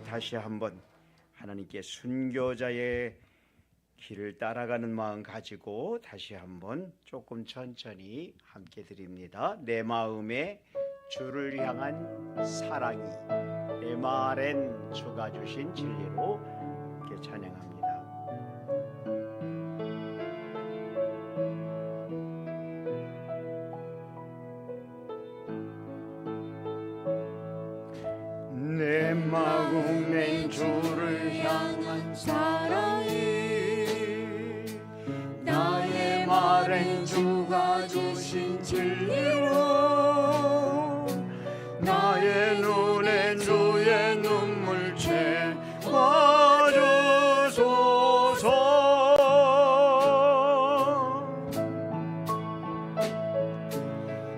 다시 한번 하나님께 순교자의 길을 따라가는 마음 가지고 다시 한번 조금 천천히 함께 드립니다. 내 마음에 주를 향한 사랑이 MRN 주가 주신 진리로 함께 찬양합니다. 내 마음엔 주를 향한 사랑이 나의 말엔 주가 주신 진리로 나의 눈엔 주의 눈물 채워주소서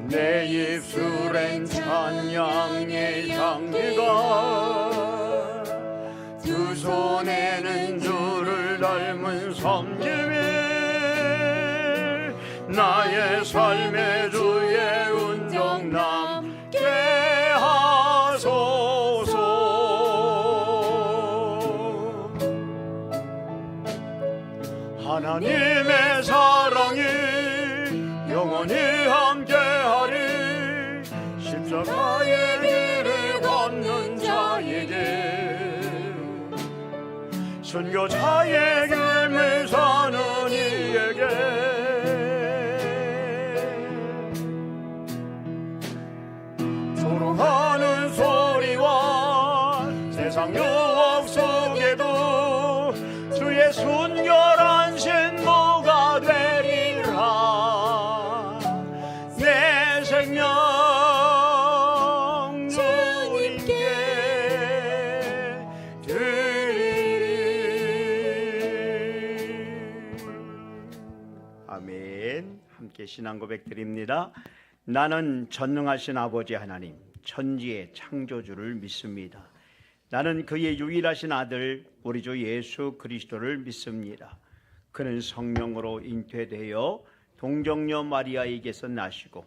내 입술엔 찬양의 향기가 두 손에는 주를 닮은 섬김이 나의 삶의 주의 운정 남게 하소서 하나님의 사랑이 영원히 함께하리 십자가의 길을 걷는 자에게 순교자의 길을 사는 이에게 조롱하는 소리와 세상 유혹 속에도 주의 순결한 신부가 되리라 내 생명 주님께 드리리. 아멘. 함께 신앙 고백 드립니다. 나는 전능하신 아버지 하나님 천지의 창조주를 믿습니다. 나는 그의 유일하신 아들 우리 주 예수 그리스도를 믿습니다. 그는 성령으로 잉태되어 동정녀 마리아에게서 나시고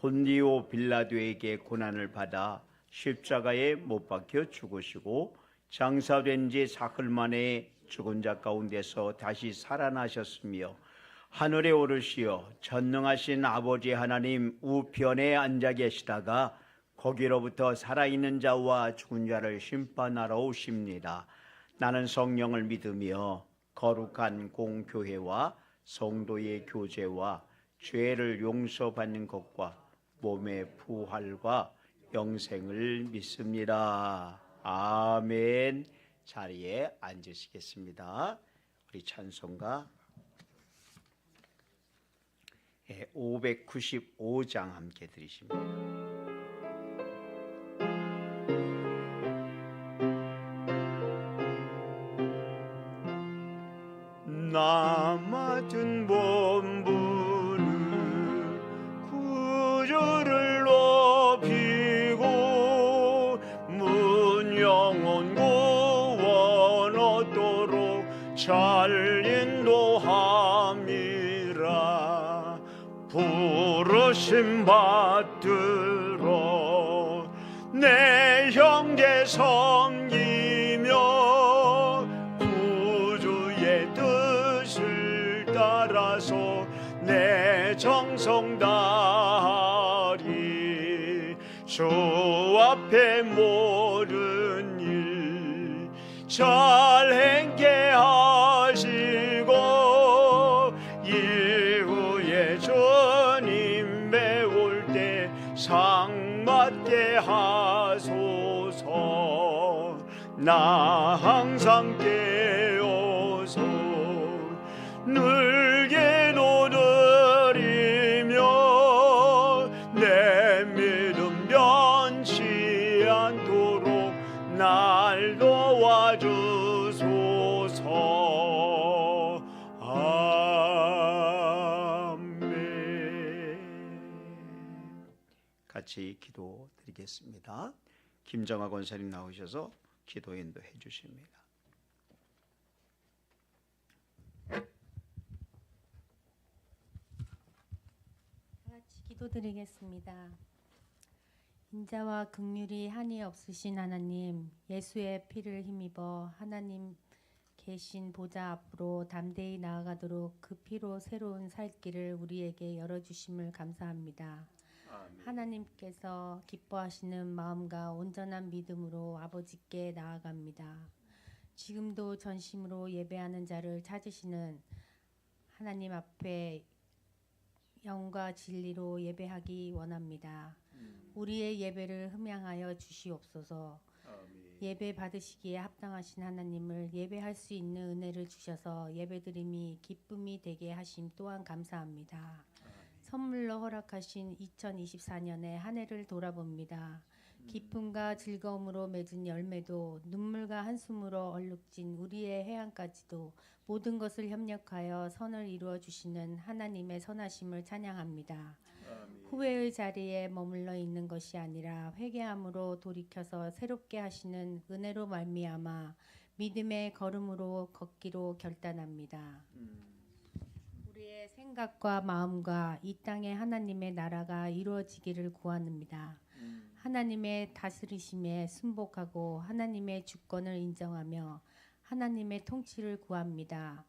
본디오 빌라도에게 고난을 받아 십자가에 못 박혀 죽으시고 장사된 지 사흘 만에 죽은 자 가운데서 다시 살아나셨으며 하늘에 오르시어 전능하신 아버지 하나님 우편에 앉아 계시다가 거기로부터 살아있는 자와 죽은 자를 심판하러 오십니다. 나는 성령을 믿으며 거룩한 공교회와 성도의 교제와 죄를 용서받는 것과 몸의 부활과 영생을 믿습니다. 아멘. 자리에 앉으시겠습니다. 우리 찬송가 595장 함께 들으십니다. 나 맡은 본분은 구주를 높이고 문 영혼 구원 얻도록 잘 인도함이라 부르심 받들어 내 형제 섬기며 구주의 뜻을 따라서 내 정성 다하리 주 앞에 모든 일 잘 행케 하시고 이후에 주님 배울 때 상 받게 하소서 나 항상 깨어서 늘게 노드리며 내 믿음 변치 않도록 날 도와주소서. 아멘. 같이 기도 드리겠습니다. 김정아 권사님 나오셔서 기도 인도해 주십니다. 같이 기도드리겠습니다. 인자와 긍휼이 한이 없으신 하나님, 예수의 피를 힘입어 하나님 계신 보좌 앞으로 담대히 나아가도록 그 피로 새로운 살 길을 우리에게 열어주심을 감사합니다. 아멘. 하나님께서 기뻐하시는 마음과 온전한 믿음으로 아버지께 나아갑니다. 지금도 전심으로 예배하는 자를 찾으시는 하나님 앞에 영과 진리로 예배하기 원합니다. 우리의 예배를 흠양하여 주시옵소서. 아멘. 예배 받으시기에 합당하신 하나님을 예배할 수 있는 은혜를 주셔서 예배드림이 기쁨이 되게 하심 또한 감사합니다. 선물로 허락하신 2024년의 한 해를 돌아봅니다. 기쁨과 즐거움으로 맺은 열매도 눈물과 한숨으로 얼룩진 우리의 해안까지도 모든 것을 협력하여 선을 이루어 주시는 하나님의 선하심을 찬양합니다. 후회의 자리에 머물러 있는 것이 아니라 회개함으로 돌이켜서 새롭게 하시는 은혜로 말미암아 믿음의 걸음으로 걷기로 결단합니다. 우리의 생각과 마음과 이 땅의 하나님의 나라가 이루어지기를 구합니다. 하나님의 다스리심에 순복하고 하나님의 주권을 인정하며 하나님의 통치를 구합니다.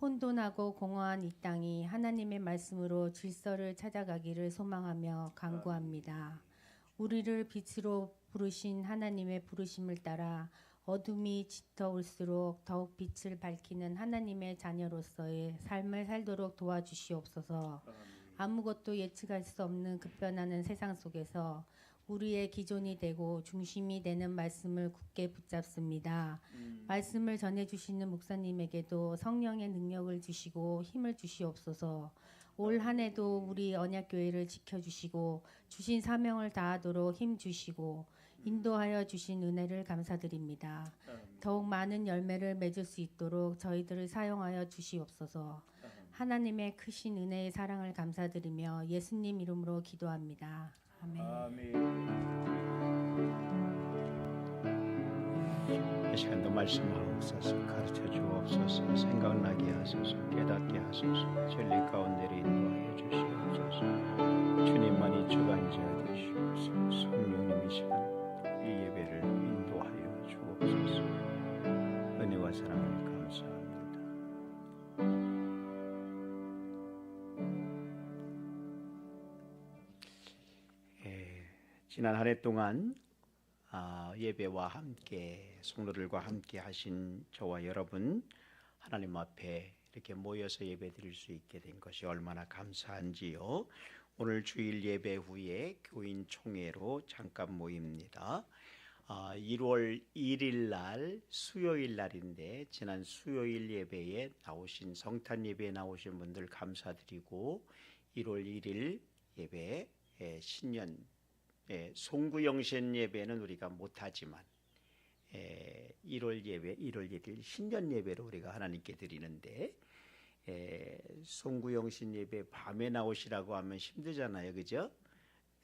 혼돈하고 공허한 이 땅이 하나님의 말씀으로 질서를 찾아가기를 소망하며 간구합니다. 우리를 빛으로 부르신 하나님의 부르심을 따라 어둠이 짙어올수록 더욱 빛을 밝히는 하나님의 자녀로서의 삶을 살도록 도와주시옵소서. 아무것도 예측할 수 없는 급변하는 세상 속에서 우리의 기존이 되고 중심이 되는 말씀을 굳게 붙잡습니다. 말씀을 전해주시는 목사님에게도 성령의 능력을 주시고 힘을 주시옵소서. 올 한 해도 우리 언약교회를 지켜주시고 주신 사명을 다하도록 힘 주시고 인도하여 주신 은혜를 감사드립니다. 더욱 많은 열매를 맺을 수 있도록 저희들을 사용하여 주시옵소서. 하나님의 크신 은혜의 사랑을 감사드리며 예수님 이름으로 기도합니다. 아멘. 이 시간도 말씀하옵소서. 가르쳐 주옵소서. 생각나게 하소서. 깨닫게 하소서. 진리 가운데로 인도하여 주시옵소서. 주님만이 주관자 되시옵소서. 성령님 이 시간 이 예배를 인도하여 주옵소서. 은혜와 사랑을 감사합니다. 지난 한 해 동안 예배와 함께 성도들과 함께 하신 저와 여러분 하나님 앞에 이렇게 모여서 예배드릴 수 있게 된 것이 얼마나 감사한지요. 오늘 주일 예배 후에 교인 총회로 잠깐 모입니다. 1월 1일 날 수요일 날인데 지난 수요일 예배에 나오신 성탄 예배에 나오신 분들 감사드리고 1월 1일 예배 신년 송구영신 예배는 우리가 못하지만 1월 예배 1월 1일 신년 예배로 우리가 하나님께 드리는데 송구영신 예배 밤에 나오시라고 하면 힘들잖아요, 그죠?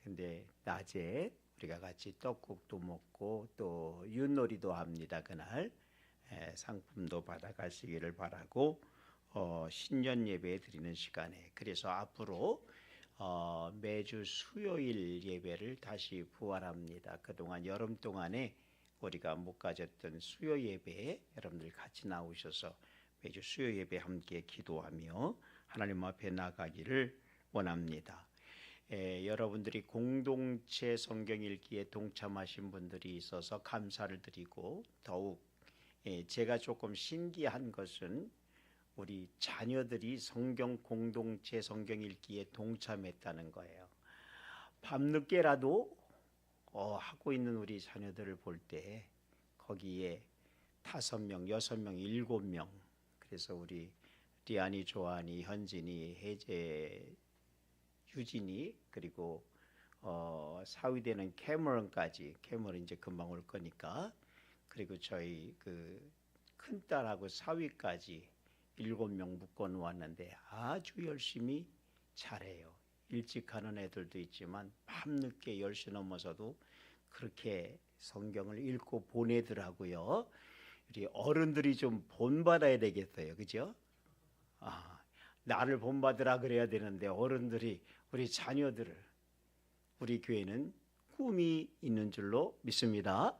근데 낮에 우리가 같이 떡국도 먹고 또 윷놀이도 합니다. 그날 상품도 받아가시기를 바라고 신년 예배 드리는 시간에 그래서 앞으로 매주 수요일 예배를 다시 부활합니다. 그동안 여름 동안에 우리가 못 가졌던 수요 예배에 여러분들 같이 나오셔서 매주 수요 예배 함께 기도하며 하나님 앞에 나가기를 원합니다. 여러분들이 공동체 성경 읽기에 동참하신 분들이 있어서 감사를 드리고 더욱 제가 조금 신기한 것은 우리 자녀들이 성경 공동체 성경 읽기에 동참했다는 거예요. 밤늦게라도 하고 있는 우리 자녀들을 볼 때 거기에 5명, 6명, 7명 그래서 우리 리안이, 조안이, 현진이, 혜재, 유진이 그리고 사위되는 캐머런까지 캐머런 이제 금방 올 거니까 그리고 저희 그 큰딸하고 사위까지 7명 묶어 놓았는데 아주 열심히 잘해요. 일찍 가는 애들도 있지만 밤늦게 10시 넘어서도 그렇게 성경을 읽고 보내더라고요. 우리 어른들이 좀 본받아야 되겠어요. 그죠? 나를 본받으라 그래야 되는데 어른들이 우리 자녀들을 우리 교회는 꿈이 있는 줄로 믿습니다.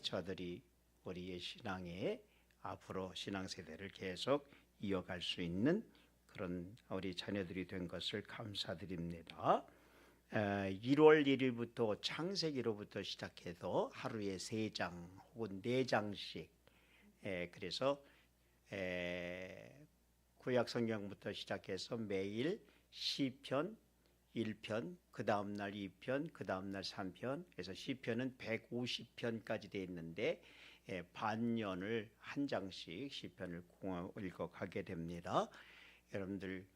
저들이 우리의 신앙에 앞으로 신앙세대를 계속 이어갈 수 있는 그런 우리 자녀들이 된 것을 감사드립니다. 1월 1일부터 창세기로부터 시작해서 하루에 3장 혹은 4장씩 그래서 구약 성경부터 시작해서 매일 시편 1편, 그 다음날 2편, 그 다음날 3편, 그래서 시편은 150편까지 되어 있는데 반년을 한 장씩 시편을 읽어가게 됩니다. 여러분들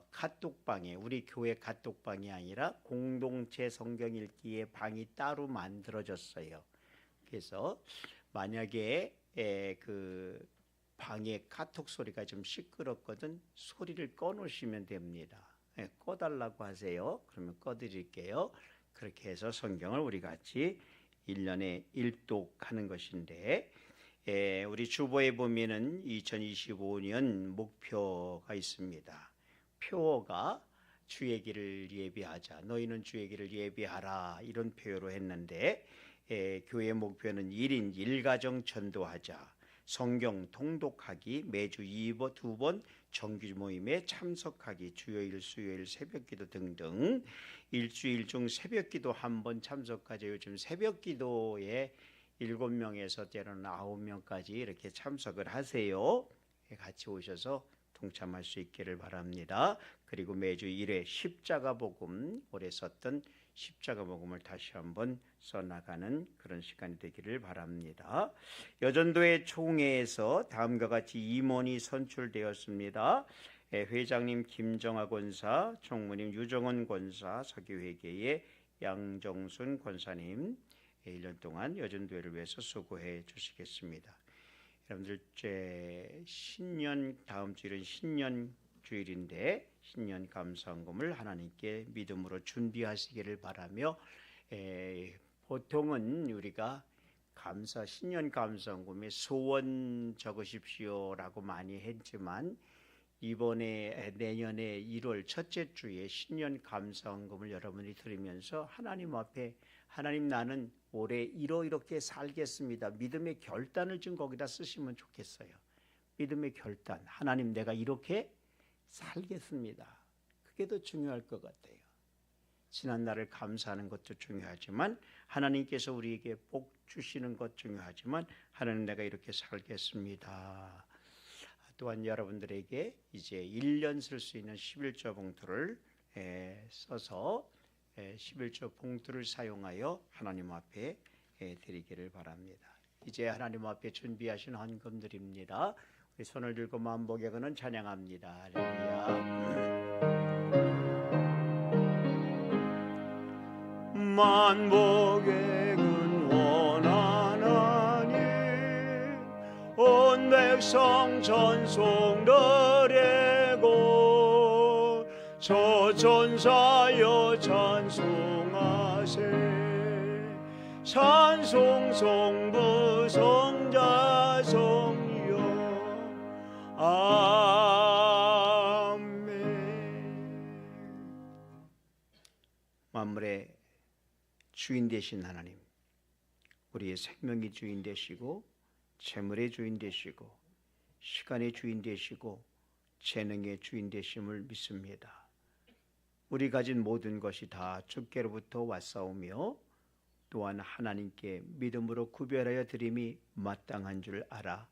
카톡방에, 우리 교회 카톡방이 아니라 공동체 성경 읽기의 방이 따로 만들어졌어요. 그래서 만약에 그 방에 카톡 소리가 좀 시끄럽거든 소리를 꺼놓으시면 됩니다. 꺼달라고 하세요. 그러면 꺼드릴게요. 그렇게 해서 성경을 우리 같이 1년에 일독하는 것인데 우리 주보에 보면은 2025년 목표가 있습니다. 표어가 주의 길을 예비하자, 너희는 주의 길을 예비하라, 이런 표현으로 했는데 교회 목표는 1인 1가정 전도하자, 성경 통독하기, 매주 2번 정규 모임에 참석하기, 주요일 수요일 새벽기도 등등, 일주일 중 새벽기도 1번 참석하자. 요즘 새벽기도에 7명에서 때로는 9명까지 이렇게 참석을 하세요. 같이 오셔서 동참할 수 있기를 바랍니다. 그리고 매주 1회 십자가 복음, 올해 썼던 십자가 복음을 다시 한번 써나가는 그런 시간이 되기를 바랍니다. 여전도의 총회에서 다음과 같이 임원이 선출되었습니다. 회장님 김정아 권사, 총무님 유정원 권사, 서기회계의 양정순 권사님, 1년 동안 여전도회를 위해서 수고해 주시겠습니다. 여러분들 신년, 다음 주일은 신년 주일인데 신년 감사헌금을 하나님께 믿음으로 준비하시기를 바라며, 보통은 우리가 신년 감사헌금에 소원 적으십시오라고 많이 했지만 이번에 내년에 1월 첫째 주에 신년 감사헌금을 여러분이 드리면서 하나님 앞에, 하나님 나는 올해 이렇게 살겠습니다, 믿음의 결단을 좀 거기다 쓰시면 좋겠어요. 믿음의 결단, 하나님 내가 이렇게 살겠습니다. 그게 더 중요할 것 같아요. 지난 날을 감사하는 것도 중요하지만 하나님께서 우리에게 복 주시는 것 중요하지만 하나님 내가 이렇게 살겠습니다. 또한 여러분들에게 이제 1년 쓸 수 있는 11조 봉투를 써서 11조 봉투를 사용하여 하나님 앞에 드리기를 바랍니다. 이제 하나님 앞에 준비하신 헌금들입니다. 우리 손을 들고 만복의 근은 찬양합니다. 할렐루야. 만복의 근 원하나니 온 백성 찬송 드리고 저 천사여 찬송하세. 찬송 성부 성자 성령 아멘. 만물의 주인 되신 하나님, 우리의 생명의 주인 되시고 재물의 주인 되시고 시간의 주인 되시고 재능의 주인 되심을 믿습니다. 우리 가진 모든 것이 다 주께로부터 왔사오며 또한 하나님께 믿음으로 구별하여 드림이 마땅한 줄 알아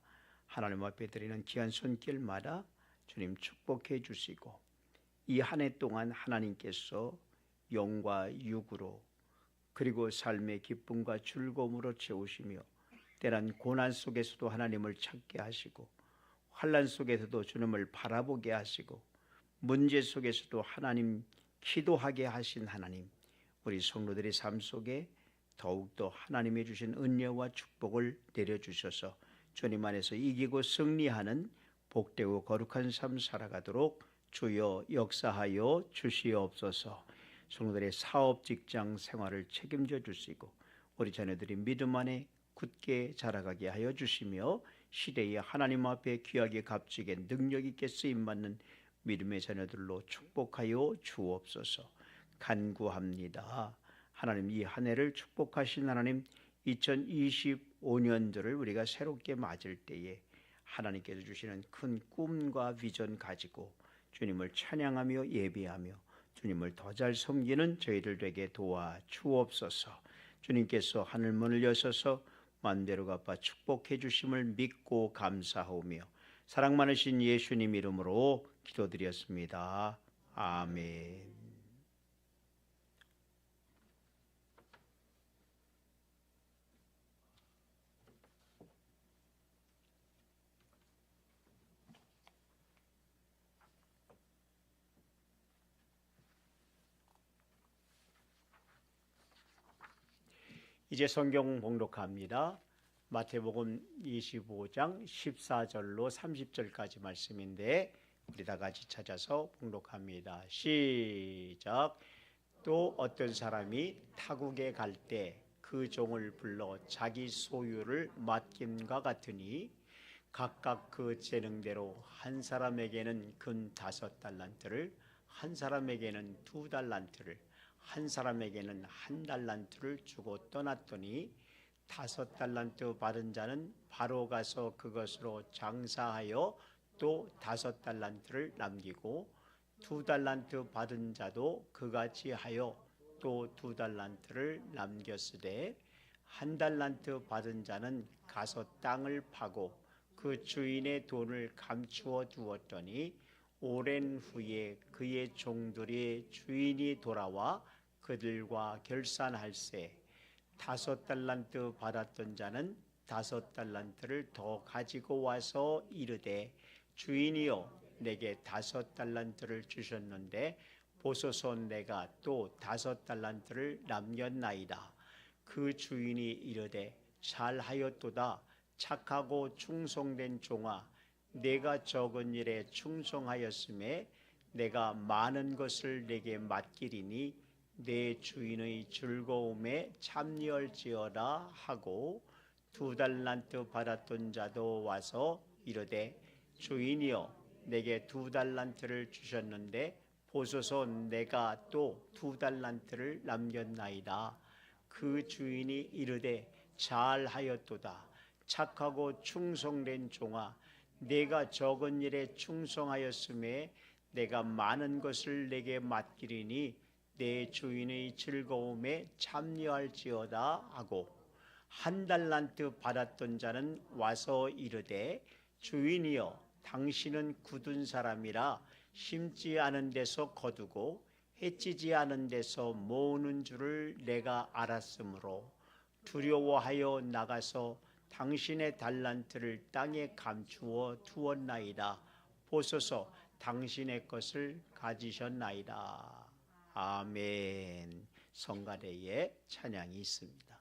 하나님 앞에 드리는 귀한 손길마다 주님 축복해 주시고 이 한 해 동안 하나님께서 영과 육으로 그리고 삶의 기쁨과 즐거움으로 채우시며 때란 고난 속에서도 하나님을 찾게 하시고 환난 속에서도 주님을 바라보게 하시고 문제 속에서도 하나님 기도하게 하신 하나님, 우리 성도들의 삶 속에 더욱더 하나님이 주신 은혜와 축복을 내려주셔서 주님 안에서 이기고 승리하는 복되고 거룩한 삶 살아가도록 주여 역사하여 주시옵소서. 성도들의 사업 직장 생활을 책임져 주시고 우리 자녀들이 믿음 안에 굳게 자라가게 하여 주시며 시대에 하나님 앞에 귀하게 값지게 능력 있게 쓰임받는 믿음의 자녀들로 축복하여 주옵소서. 간구합니다. 하나님 이 한 해를 축복하신 하나님 2025년도를 우리가 새롭게 맞을 때에 하나님께서 주시는 큰 꿈과 비전 가지고 주님을 찬양하며 예배하며 주님을 더 잘 섬기는 저희들 되게 도와 주옵소서. 주님께서 하늘문을 여셔서 만대로 갚아 축복해 주심을 믿고 감사하오며 사랑 많으신 예수님 이름으로 기도드렸습니다. 아멘. 이제 성경 봉독합니다. 마태복음 25장 14절로 30절까지 말씀인데 우리 다 같이 찾아서 봉독합니다. 시작. 또 어떤 사람이 타국에 갈 때 그 종을 불러 자기 소유를 맡김과 같으니 각각 그 재능대로 한 사람에게는 근 5달란트를, 한 사람에게는 2달란트를, 한 사람에게는 1달란트를 주고 떠났더니 5달란트 받은 자는 바로 가서 그것으로 장사하여 또 5달란트를 남기고 2달란트 받은 자도 그같이 하여 또 2달란트를 남겼으되 1달란트 받은 자는 가서 땅을 파고 그 주인의 돈을 감추어 두었더니 오랜 후에 그의 종들의 주인이 돌아와 그들과 결산할세 5달란트 받았던 자는 5달란트를 더 가지고 와서 이르되 주인이여 내게 5달란트를 주셨는데 보소서 내가 또 5달란트를 남겼나이다. 그 주인이 이르되 잘하였도다. 착하고 충성된 종아 내가 적은 일에 충성하였음에 내가 많은 것을 내게 맡기리니 내 주인의 즐거움에 참여할지어다 하고 2달란트 받았던 자도 와서 이르되 주인이여 내게 2달란트를 주셨는데 보소서 내가 또 2달란트를 남겼나이다. 그 주인이 이르되 잘하였도다. 착하고 충성된 종아 내가 적은 일에 충성하였음에 내가 많은 것을 내게 맡기리니 내 주인의 즐거움에 참여할지어다 하고 1달란트 받았던 자는 와서 이르되 주인이여 당신은 굳은 사람이라 심지 않은 데서 거두고 해치지 않은 데서 모으는 줄을 내가 알았으므로 두려워하여 나가서 당신의 달란트를 땅에 감추어 두었나이다. 보소서 당신의 것을 가지셨나이다. 아멘. 성가대에 찬양이 있습니다.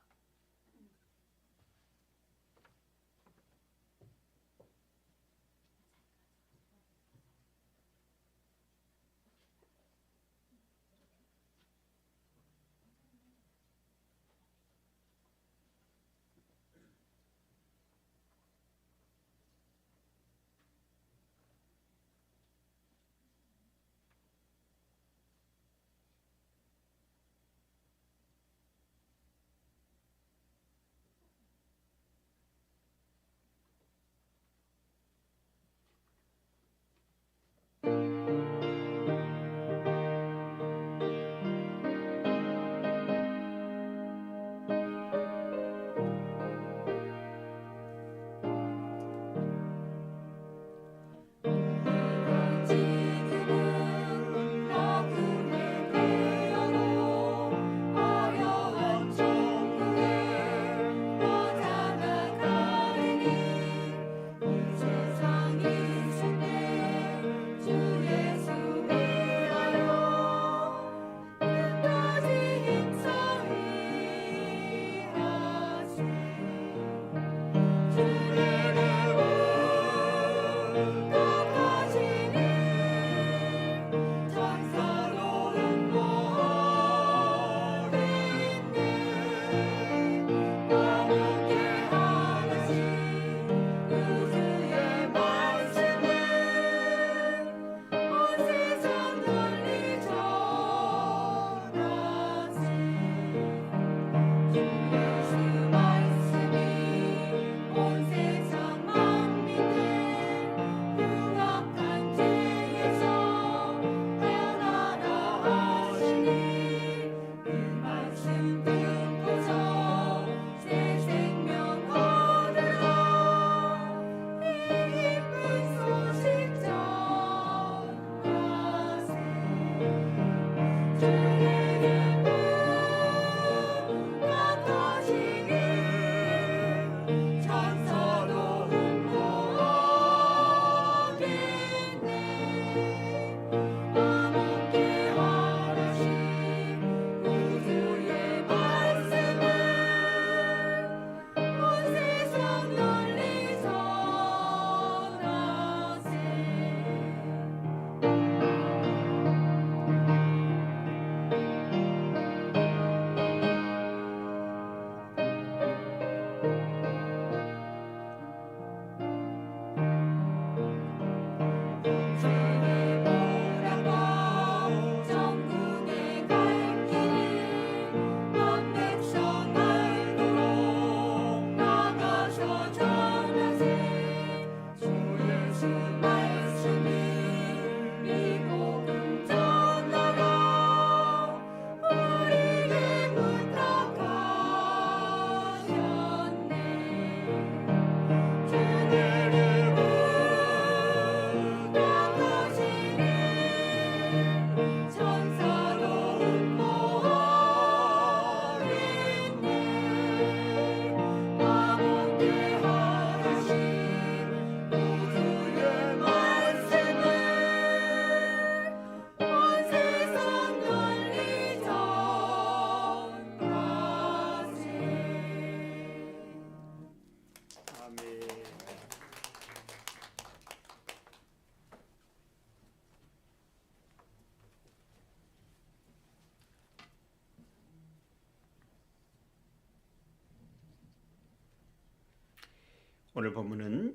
오늘 본문은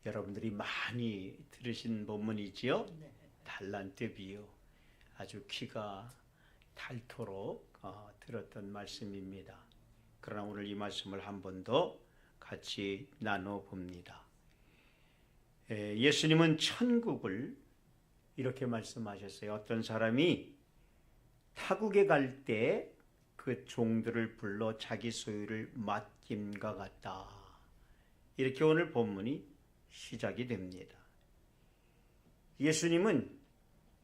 여러분들이 많이 들으신 본문이지요. 달란트 비유, 아주 귀가 닳도록 들었던 말씀입니다. 그러나 오늘 이 말씀을 한 번 더 같이 나눠봅니다. 예수님은 천국을 이렇게 말씀하셨어요. 어떤 사람이 타국에 갈 때 그 종들을 불러 자기 소유를 맡김과 같다. 이렇게 오늘 본문이 시작이 됩니다. 예수님은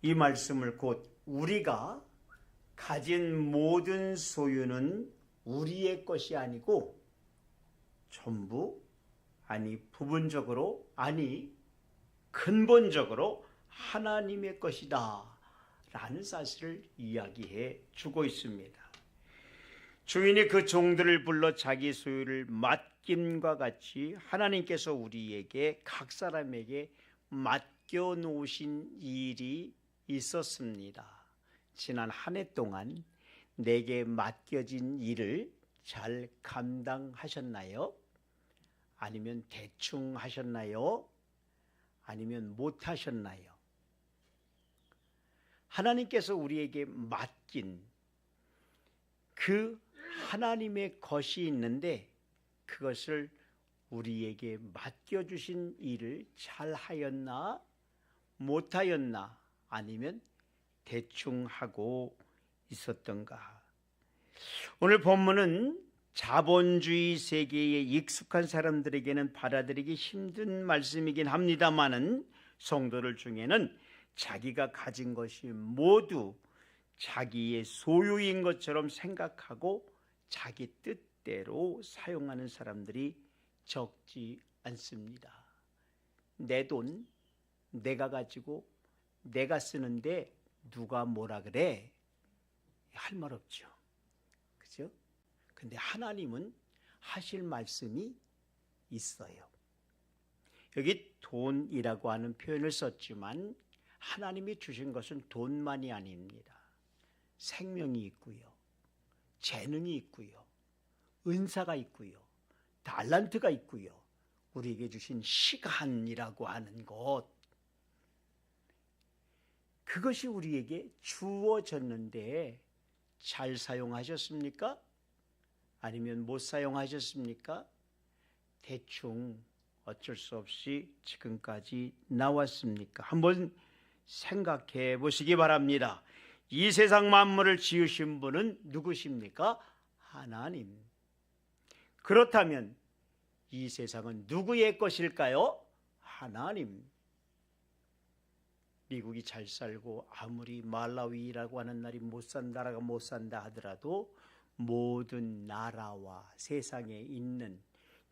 이 말씀을 곧 우리가 가진 모든 소유는 우리의 것이 아니고 전부, 아니 부분적으로, 아니 근본적으로 하나님의 것이다 라는 사실을 이야기해 주고 있습니다. 주인이 그 종들을 불러 자기 소유를 맡김과 같이 하나님께서 우리에게 각 사람에게 맡겨 놓으신 일이 있었습니다. 지난 한 해 동안 내게 맡겨진 일을 잘 감당하셨나요? 아니면 대충 하셨나요? 아니면 못 하셨나요? 하나님께서 우리에게 맡긴 그 하나님의 것이 있는데 그것을 우리에게 맡겨주신 일을 잘 하였나? 못 하였나? 아니면 대충 하고 있었던가? 오늘 본문은 자본주의 세계에 익숙한 사람들에게는 받아들이기 힘든 말씀이긴 합니다만은 성도들 중에는 자기가 가진 것이 모두 자기의 소유인 것처럼 생각하고 자기 뜻대로 사용하는 사람들이 적지 않습니다. 내 돈, 내가 가지고 내가 쓰는데 누가 뭐라 그래? 할 말 없죠. 그죠? 근데 하나님은 하실 말씀이 있어요. 여기 돈이라고 하는 표현을 썼지만 하나님이 주신 것은 돈만이 아닙니다. 생명이 있고요. 재능이 있고요. 은사가 있고요. 달란트가 있고요. 우리에게 주신 시간이라고 하는 것. 그것이 우리에게 주어졌는데 잘 사용하셨습니까? 아니면 못 사용하셨습니까? 대충 어쩔 수 없이 지금까지 나왔습니까? 한번 생각해 보시기 바랍니다. 이 세상 만물을 지으신 분은 누구십니까? 하나님. 그렇다면 이 세상은 누구의 것일까요? 하나님. 미국이 잘 살고 아무리 말라위라고 하는 나라가 못 산다 하더라도 모든 나라와 세상에 있는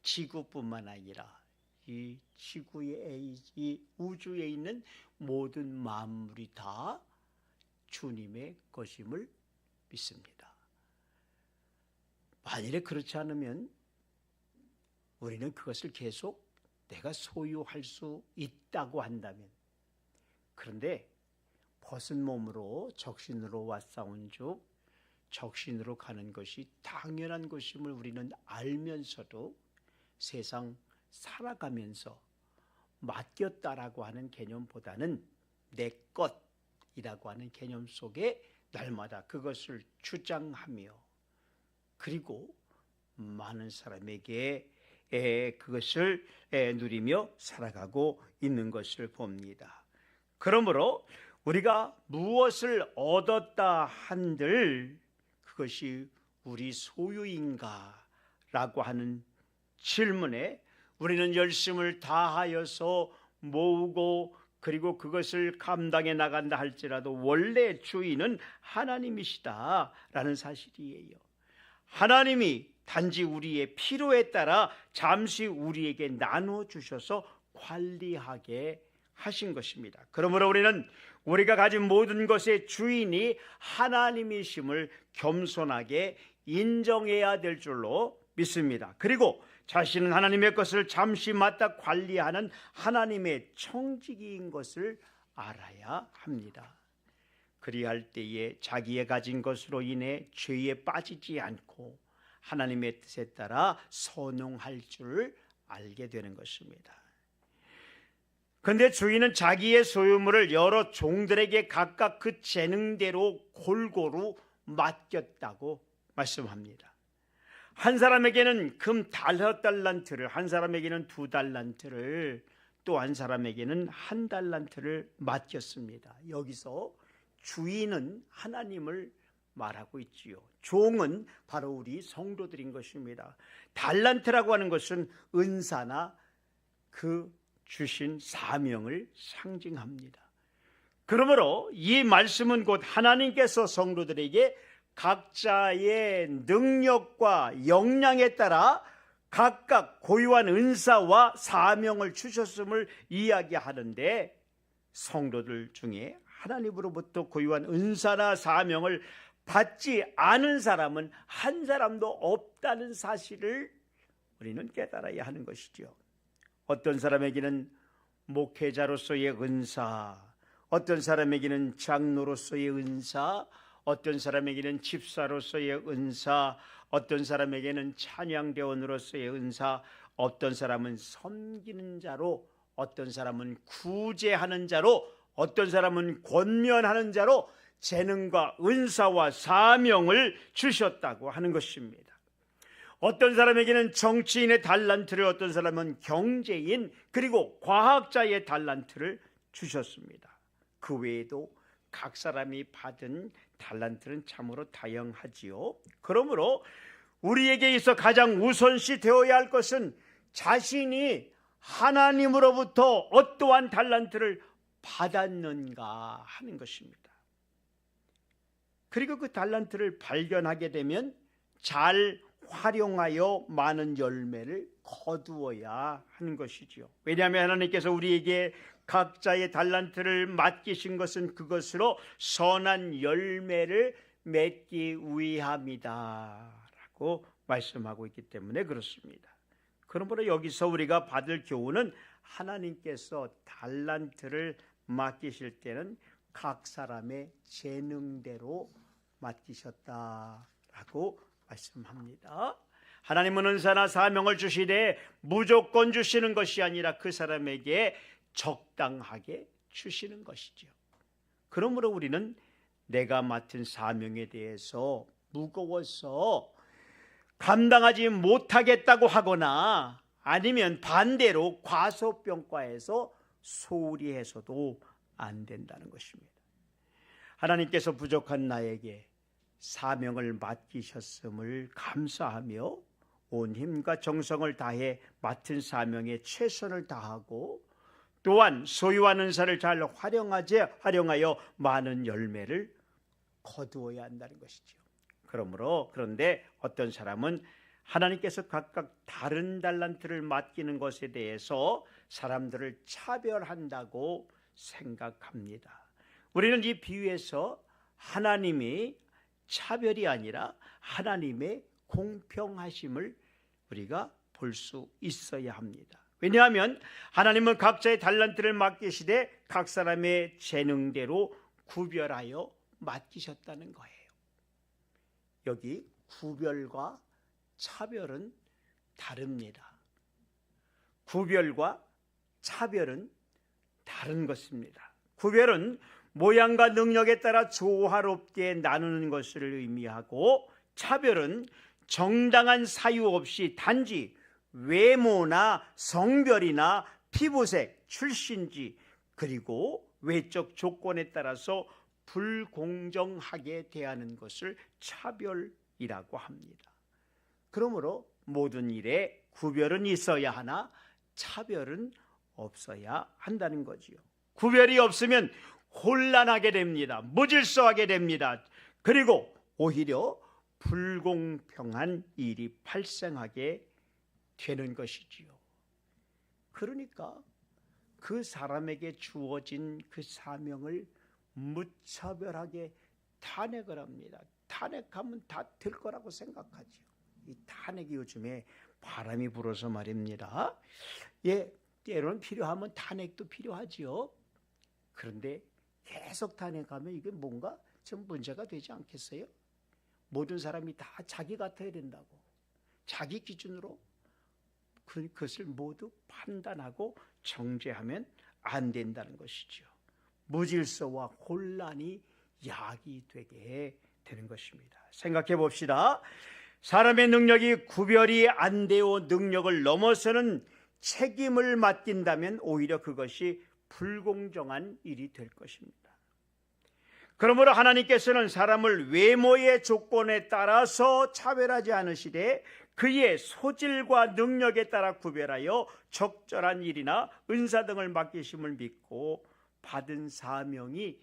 지구뿐만 아니라 이 지구에, 이 우주에 있는 모든 만물이 다 주님의 것임을 믿습니다. 만일에 그렇지 않으면 우리는 그것을 계속 내가 소유할 수 있다고 한다면, 그런데 벗은 몸으로 적신으로 왔사온즉 적신으로 가는 것이 당연한 것임을 우리는 알면서도 세상 살아가면서 맡겼다라고 하는 개념보다는 내 것이라고 하는 개념 속에 날마다 그것을 주장하며, 그리고 많은 사람에게 그것을 누리며 살아가고 있는 것을 봅니다. 그러므로 우리가 무엇을 얻었다 한들 그것이 우리 소유인가 라고 하는 질문에 우리는 열심을 다하여서 모으고 그리고 그것을 감당해 나간다 할지라도 원래 주인은 하나님이시다라는 사실이에요. 하나님이 단지 우리의 필요에 따라 잠시 우리에게 나눠주셔서 관리하게 하신 것입니다. 그러므로 우리는 우리가 가진 모든 것의 주인이 하나님이심을 겸손하게 인정해야 될 줄로 믿습니다. 그리고 자신은 하나님의 것을 잠시 맡아 관리하는 하나님의 청지기인 것을 알아야 합니다. 그리할 때에 자기의 가진 것으로 인해 죄에 빠지지 않고 하나님의 뜻에 따라 선용할 줄 알게 되는 것입니다. 그런데 주인은 자기의 소유물을 여러 종들에게 각각 그 재능대로 골고루 맡겼다고 말씀합니다. 한 사람에게는 금 5달란트를, 한 사람에게는 2달란트를, 또 한 사람에게는 1달란트를 맡겼습니다. 여기서 주인은 하나님을 말하고 있지요. 종은 바로 우리 성도들인 것입니다. 달란트라고 하는 것은 은사나 그 주신 사명을 상징합니다. 그러므로 이 말씀은 곧 하나님께서 성도들에게 각자의 능력과 역량에 따라 각각 고유한 은사와 사명을 주셨음을 이야기하는데, 성도들 중에 하나님으로부터 고유한 은사나 사명을 받지 않은 사람은 한 사람도 없다는 사실을 우리는 깨달아야 하는 것이죠. 어떤 사람에게는 목회자로서의 은사, 어떤 사람에게는 장로로서의 은사, 어떤 사람에게는 집사로서의 은사, 어떤 사람에게는 찬양대원으로서의 은사, 어떤 사람은 섬기는 자로, 어떤 사람은 구제하는 자로, 어떤 사람은 권면하는 자로 재능과 은사와 사명을 주셨다고 하는 것입니다. 어떤 사람에게는 정치인의 달란트를, 어떤 사람은 경제인 그리고 과학자의 달란트를 주셨습니다. 그 외에도 각 사람이 받은 달란트는 참으로 다양하지요. 그러므로 우리에게 있어 가장 우선시 되어야 할 것은 자신이 하나님으로부터 어떠한 달란트를 받았는가 하는 것입니다. 그리고 그 달란트를 발견하게 되면 잘 활용하여 많은 열매를 거두어야 하는 것이지요. 왜냐하면 하나님께서 우리에게 각자의 달란트를 맡기신 것은 그것으로 선한 열매를 맺기 위함이다 라고 말씀하고 있기 때문에 그렇습니다. 그러므로 여기서 우리가 받을 교훈은 하나님께서 달란트를 맡기실 때는 각 사람의 재능대로 맡기셨다라고 말씀합니다. 하나님은 은사나 사명을 주시되 무조건 주시는 것이 아니라 그 사람에게 적당하게 주시는 것이죠. 그러므로 우리는 내가 맡은 사명에 대해서 무거워서 감당하지 못하겠다고 하거나 아니면 반대로 과소평가해서 소홀히 해서도 안 된다는 것입니다. 하나님께서 부족한 나에게 사명을 맡기셨음을 감사하며 온 힘과 정성을 다해 맡은 사명에 최선을 다하고 또한 소유한 은사를 잘 활용하여 많은 열매를 거두어야 한다는 것이죠. 그런데 어떤 사람은 하나님께서 각각 다른 달란트를 맡기는 것에 대해서 사람들을 차별한다고 생각합니다. 우리는 이 비유에서 하나님이 차별이 아니라 하나님의 공평하심을 우리가 볼 수 있어야 합니다. 왜냐하면 하나님은 각자의 달란트를 맡기시되 각 사람의 재능대로 구별하여 맡기셨다는 거예요. 여기 구별과 차별은 다릅니다. 구별과 차별은 다른 것입니다. 구별은 모양과 능력에 따라 조화롭게 나누는 것을 의미하고, 차별은 정당한 사유 없이 단지 외모나 성별이나 피부색, 출신지 그리고 외적 조건에 따라서 불공정하게 대하는 것을 차별이라고 합니다. 그러므로 모든 일에 구별은 있어야 하나 차별은 없어야 한다는 거지요. 구별이 없으면 혼란하게 됩니다. 무질서하게 됩니다. 그리고 오히려 불공평한 일이 발생하게 되는 것이지요. 그러니까 그 사람에게 주어진 그 사명을 무차별하게 탄핵을 합니다. 탄핵하면 다 될 거라고 생각하지요. 이 탄핵이 요즘에 바람이 불어서 말입니다. 때로는 필요하면 탄핵도 필요하지요. 그런데 계속 탄핵하면 이게 뭔가 좀 문제가 되지 않겠어요? 모든 사람이 다 자기 같아야 된다고, 자기 기준으로 그것을 모두 판단하고 정죄하면 안 된다는 것이죠. 무질서와 혼란이 약이 되게 되는 것입니다. 생각해 봅시다. 사람의 능력이 구별이 안 되어 능력을 넘어서는 책임을 맡긴다면 오히려 그것이 불공정한 일이 될 것입니다. 그러므로 하나님께서는 사람을 외모의 조건에 따라서 차별하지 않으시되 그의 소질과 능력에 따라 구별하여 적절한 일이나 은사 등을 맡기심을 믿고 받은 사명이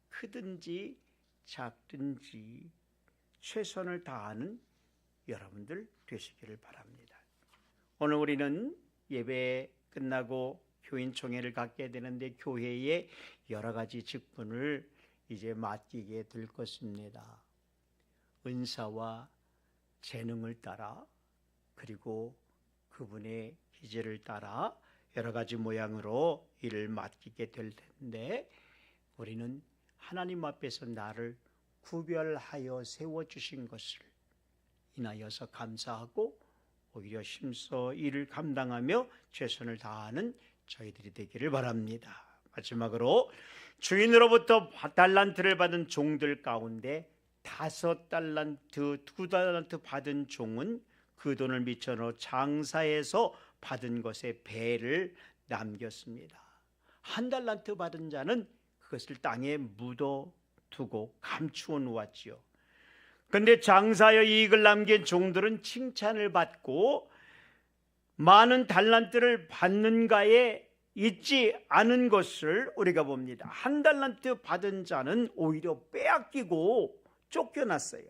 크든지 작든지 최선을 다하는 여러분들 되시기를 바랍니다. 오늘 우리는 예배 끝나고 교인총회를 갖게 되는데 교회의 여러 가지 직분을 이제 맡기게 될 것입니다. 은사와 재능을 따라 그리고 그분의 기질을 따라 여러 가지 모양으로 일을 맡기게 될 텐데 우리는 하나님 앞에서 나를 구별하여 세워주신 것을 인하여서 감사하고 오히려 힘써 일을 감당하며 최선을 다하는 저희들이 되기를 바랍니다. 마지막으로 주인으로부터 달란트를 받은 종들 가운데 5달란트, 2달란트 받은 종은 그 돈을 미쳐넣어 장사해서 받은 것에 배를 남겼습니다. 1달란트 받은 자는 그것을 땅에 묻어두고 감추어 놓았지요. 그런데 장사하여 이익을 남긴 종들은 칭찬을 받고 많은 달란트를 받는가에 있지 않은 것을 우리가 봅니다. 1달란트 받은 자는 오히려 빼앗기고 쫓겨났어요.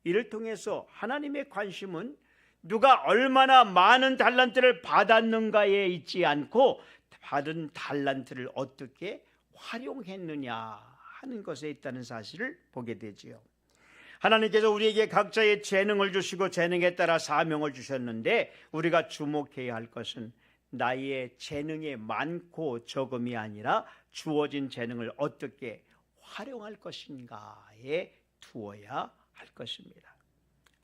이를 통해서 하나님의 관심은 누가 얼마나 많은 달란트를 받았는가에 있지 않고 받은 달란트를 어떻게 활용했느냐 하는 것에 있다는 사실을 보게 되지요. 하나님께서 우리에게 각자의 재능을 주시고 재능에 따라 사명을 주셨는데 우리가 주목해야 할 것은 나의 재능의 많고 적음이 아니라 주어진 재능을 어떻게 활용할 것인가에 두어야 할 것입니다.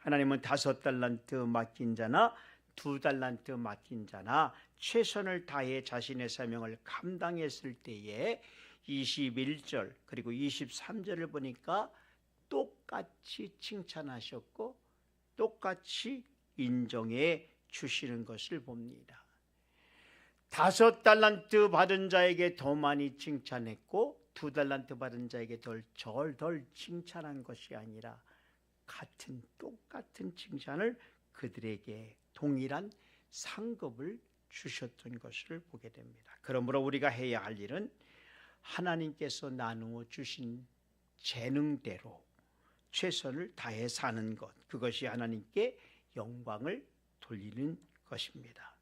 하나님은 5달란트 맡긴 자나 2달란트 맡긴 자나 최선을 다해 자신의 사명을 감당했을 때에 21절 그리고 23절을 보니까 똑같이 칭찬하셨고 똑같이 인정해 주시는 것을 봅니다. 5달란트 받은 자에게 더 많이 칭찬했고 2달란트 받은 자에게 덜 칭찬한 것이 아니라 똑같은 칭찬을 그들에게 동일한 상급을 주셨던 것을 보게 됩니다. 그러므로 우리가 해야 할 일은 하나님께서 나누어 주신 재능대로 최선을 다해 사는 것, 그것이 하나님께 영광을 돌리는 것입니다.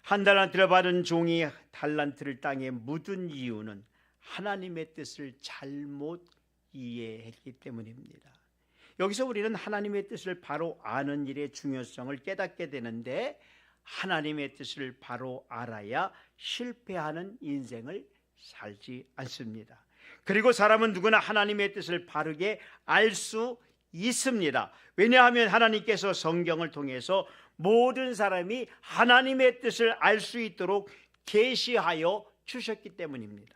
1달란트를 받은 종이 달란트를 땅에 묻은 이유는 하나님의 뜻을 잘못 이해했기 때문입니다. 여기서 우리는 하나님의 뜻을 바로 아는 일의 중요성을 깨닫게 되는데 하나님의 뜻을 바로 알아야 실패하는 인생을 살지 않습니다. 그리고 사람은 누구나 하나님의 뜻을 바르게 알 수 있습니다. 왜냐하면 하나님께서 성경을 통해서 모든 사람이 하나님의 뜻을 알 수 있도록 계시하여 주셨기 때문입니다.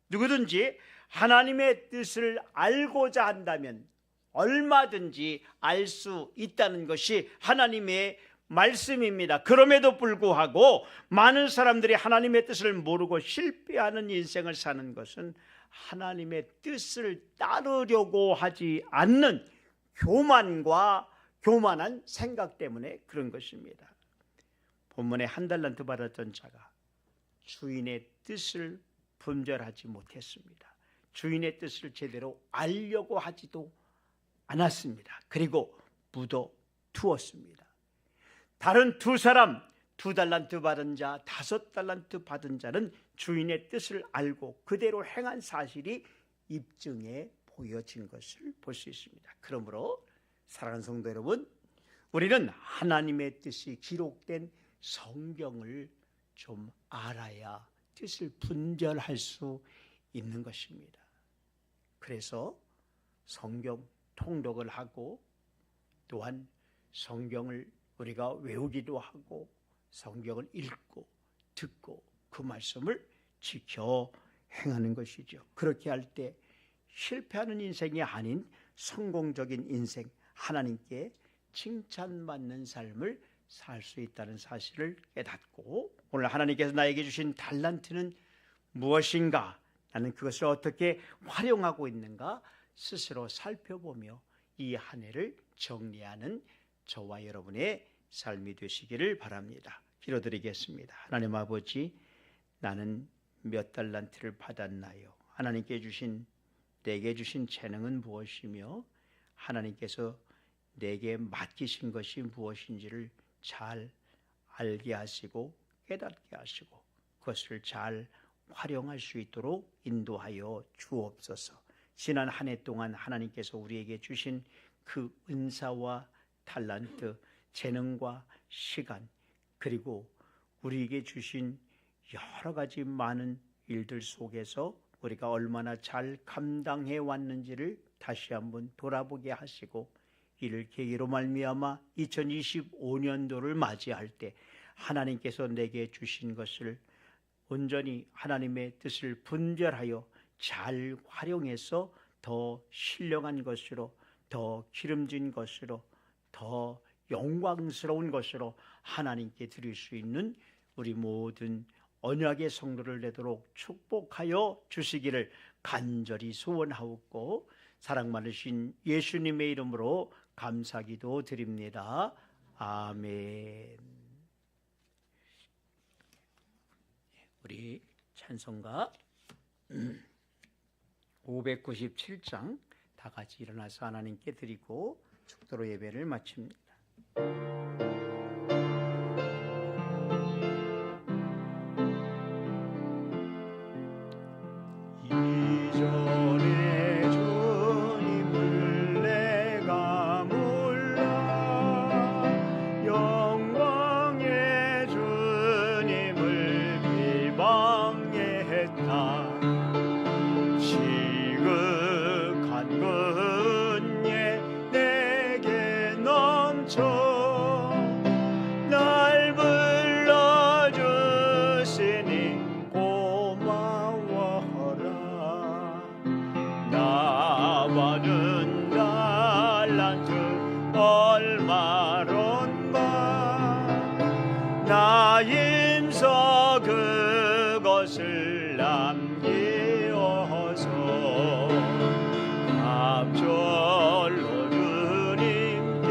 누구든지 하나님의 뜻을 알고자 한다면 얼마든지 알 수 있다는 것이 하나님의 말씀입니다. 그럼에도 불구하고 많은 사람들이 하나님의 뜻을 모르고 실패하는 인생을 사는 것은 하나님의 뜻을 따르려고 하지 않는 교만한 생각 때문에 그런 것입니다. 본문에 1달란트 받았던 자가 주인의 뜻을 분별하지 못했습니다. 주인의 뜻을 제대로 알려고 하지도 않았습니다. 그리고 묻어두었습니다. 다른 2사람 2달란트 받은 자, 5달란트 받은 자는 주인의 뜻을 알고 그대로 행한 사실이 입증해 보여진 것을 볼 수 있습니다. 그러므로 사랑하는 성도 여러분, 우리는 하나님의 뜻이 기록된 성경을 좀 알아야 뜻을 분별할 수 있는 것입니다. 그래서 성경 통독을 하고 또한 성경을 우리가 외우기도 하고 성경을 읽고 듣고 그 말씀을 지켜 행하는 것이죠. 그렇게 할 때 실패하는 인생이 아닌 성공적인 인생, 하나님께 칭찬받는 삶을 살 수 있다는 사실을 깨닫고, 오늘 하나님께서 나에게 주신 달란트는 무엇인가, 나는 그것을 어떻게 활용하고 있는가 스스로 살펴보며 이 한 해를 정리하는 저와 여러분의 삶이 되시기를 바랍니다. 기도드리겠습니다. 하나님 아버지, 나는 몇 달란트를 받았나요? 하나님께 주신, 내게 주신 재능은 무엇이며 하나님께서 내게 맡기신 것이 무엇인지를 잘 알게 하시고 깨닫게 하시고 그것을 잘 활용할 수 있도록 인도하여 주옵소서. 지난 한 해 동안 하나님께서 우리에게 주신 그 은사와 달란트, 재능과 시간, 그리고 우리에게 주신 여러 가지 많은 일들 속에서 우리가 얼마나 잘 감당해 왔는지를 다시 한번 돌아보게 하시고, 이를 계기로 말미암아 2025년도를 맞이할 때 하나님께서 내게 주신 것을 온전히 하나님의 뜻을 분별하여 잘 활용해서 더 신령한 것으로, 더 기름진 것으로, 더 영광스러운 것으로 하나님께 드릴 수 있는 우리 모든 언약의 성도를 되도록 축복하여 주시기를 간절히 소원하옵고, 사랑 많으신 예수님의 이름으로 감사기도 드립니다. 아멘. 우리 찬송가 597장 다 같이 일어나서 하나님께 드리고 축도로 예배를 마칩니다. 이전에 주님을 내가 몰라 영광의 주님을 비방했다. 지극한 근예 내게 넘쳐 날 불러주시니 고마워라. 나 받은 달란트 얼마론가 나 임서 그것을 남기어서 갑절로 주님께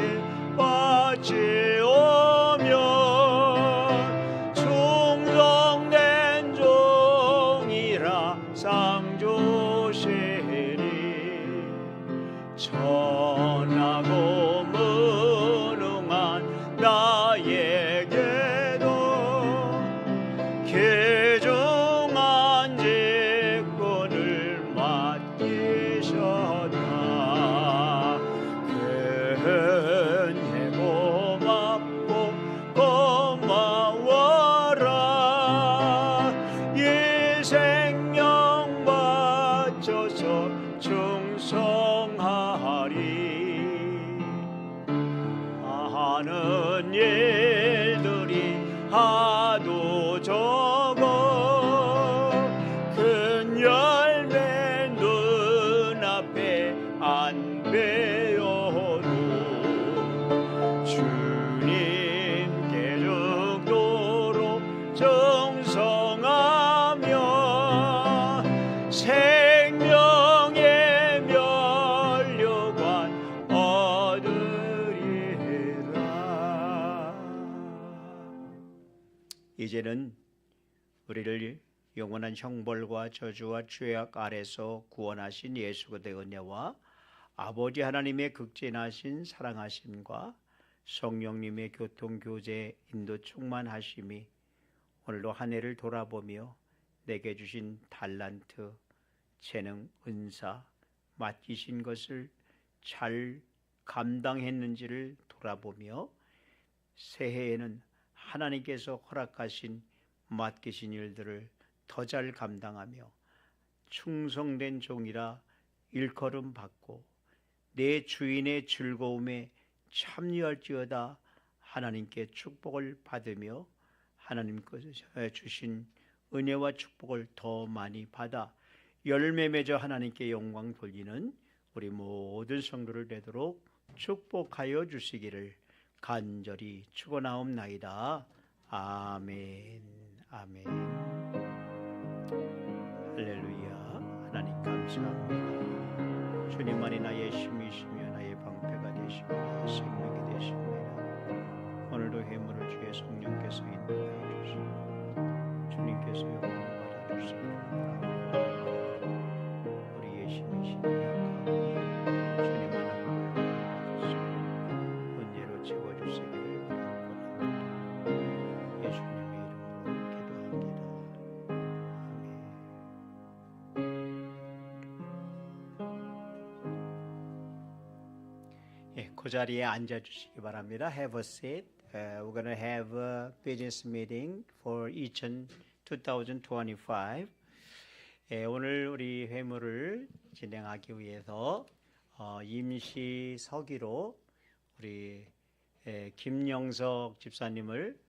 바치오면 충성된 종이라 상 주시리. 천하고 무능한 나에게도 귀중한 직분을 맡기셨다. 은혜 고맙고 고마워라. 이 생명 바쳐서 충성하리. 하는 일들이 하도 적어 큰 열매 눈앞에 안 배어도 주님께 죽도록 정성하며 생명의 면류관 얻으리라. 이제는 우리를 영원한 형벌과 저주와 죄악 아래서 구원하신 예수 그리스도의 은혜와 아버지 하나님의 극진하신 사랑하심과 성령님의 교통, 교제, 인도 충만하심이 오늘도 한 해를 돌아보며 내게 주신 달란트, 재능, 은사, 맡기신 것을 잘 감당했는지를 돌아보며 새해에는 하나님께서 허락하신 맡기신 일들을 더 잘 감당하며 충성된 종이라 일컬음 받고 내 주인의 즐거움에 참여할지어다 하나님께 축복을 받으며 하나님께서 주신 은혜와 축복을 더 많이 받아 열매 맺어 하나님께 영광 돌리는 우리 모든 성도를 되도록 축복하여 주시기를 간절히 축원하옵나이다. 아멘. 아멘. 할렐루야. 하나님 감사합니다. 주님만이 나의 힘이시며 나의 방패가 되시고 나의 생명이 되십니다. 오늘도 회물을 주의 성령께서 인도하여 주시고 주님께서 영광을 받아주시고 우리의 힘이시니 주님 하나님을 은혜로 채워주시기를 바랍니다. 예수님의 이름으로 기도합니다. 아멘. 예, 그 자리에 앉아주시기 바랍니다. Have a seat. We're going to have a business meeting for 2025. 오늘 우리 회무를 진행하기 위해서 임시 서기로 우리 김영석 집사님을